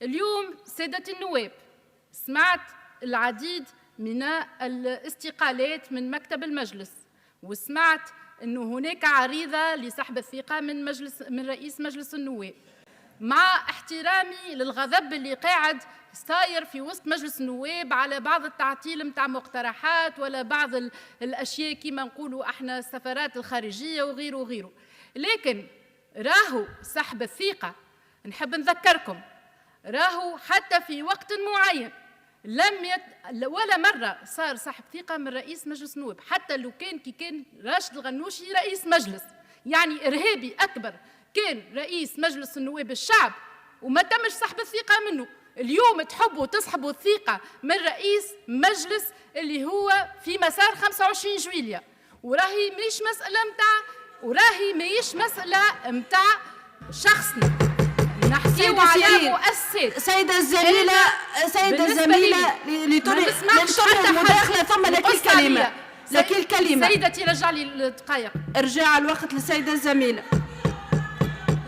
اليوم سادة النواب سمعت العديد من الاستقالات من مكتب المجلس، وسمعت أنه هناك عريضة لسحب الثقة من رئيس مجلس النواب. مع احترامي للغضب اللي قاعد صاير في وسط مجلس النواب على بعض التعطيل متاع مقترحات ولا بعض الأشياء كما نقولوا احنا السفارات الخارجية وغيره وغيره، لكن راهو سحب الثقة نحب نذكركم راهو حتى في وقت معين ولا مرة صار سحب ثقة من رئيس مجلس النواب، حتى لو كان راشد الغنوشي رئيس مجلس، يعني إرهابي أكبر كان رئيس مجلس النواب الشعب وما تمش سحب الثقة منه. اليوم تحبوا تسحبوا الثقة من رئيس مجلس اللي هو في مسار 25 جويلية، وراهي ماهيش مسألة متاع شخصنا، نحكيو على مؤسسات. سيدة الزميلة لترى المداخلة ثم لك الكلمة. سيدتي رجع لي الدقائق. ارجع الوقت للسيدة الزميلة.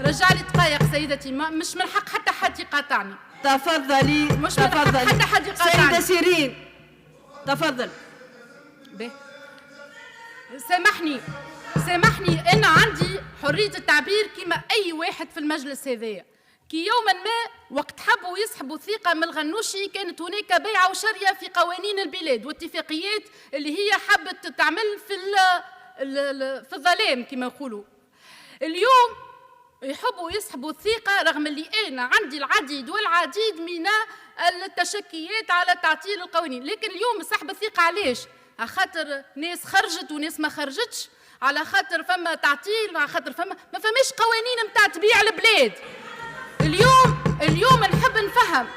رجع لي دقائق سيدتي، مش من حق حتى حد يقاطعني. تفضلي. مش من حق حتى حد يقاطعني. سيدة سيرين تفضل. سامحني أنا عندي حرية التعبير كما أي واحد في المجلس هذايا. كي يوما ما وقت حبوا يسحبوا ثقة من الغنوشي كانت هناك بيعة وشرية في قوانين البلاد واتفاقيات اللي هي حبت تعمل في الظلام كما يقولوا. اليوم يحبوا يسحبوا الثقة رغم اللي أنا عندي العديد والعديد من التشكيات على تعطيل القوانين، لكن اليوم سحب الثقة علاش؟ على خاطر ناس خرجت وناس ما خرجتش، على خاطر فما تعطيل، على خاطر ما فماش قوانين متاع تبيع البلاد. اليوم نحب نفهم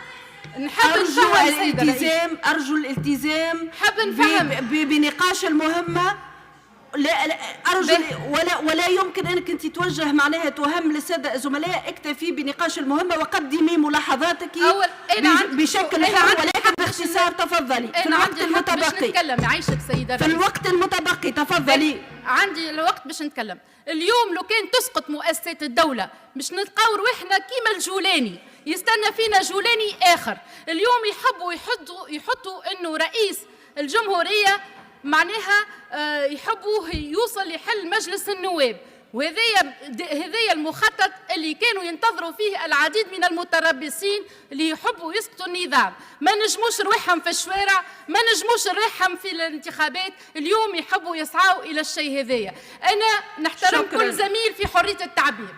أرجو الالتزام بنقاش المهمة. لا أرجو ولا يمكن أنك أنت توجه معناها تهم للسادة الزملاء. اكتفي بنقاش المهمة وقدمي ملاحظاتك بشكل حر ولكن باختصار. تفضلي في الوقت المتبقي. نتكلم يعيشك سيدة في الوقت المتبقي تفضلي. عندي الوقت باش نتكلم. اليوم لو كان تسقط مؤسسات الدولة مش نلقاو رواحنا كيما الجولاني يستنى فينا جولاني آخر. اليوم يحبوا يحطوا إنه رئيس الجمهورية معناها يحبوا يوصل لحل مجلس النواب، وهذايا المخطط اللي كانوا ينتظروا فيه العديد من المتربصين اللي يحبوا يسقطوا النظام. ما نجموش رواحهم في الشوارع، ما نجموش رواحهم في الانتخابات، اليوم يحبوا يسعوا إلى الشيء هذايا. أنا نحترم كل زميل في حرية التعبير.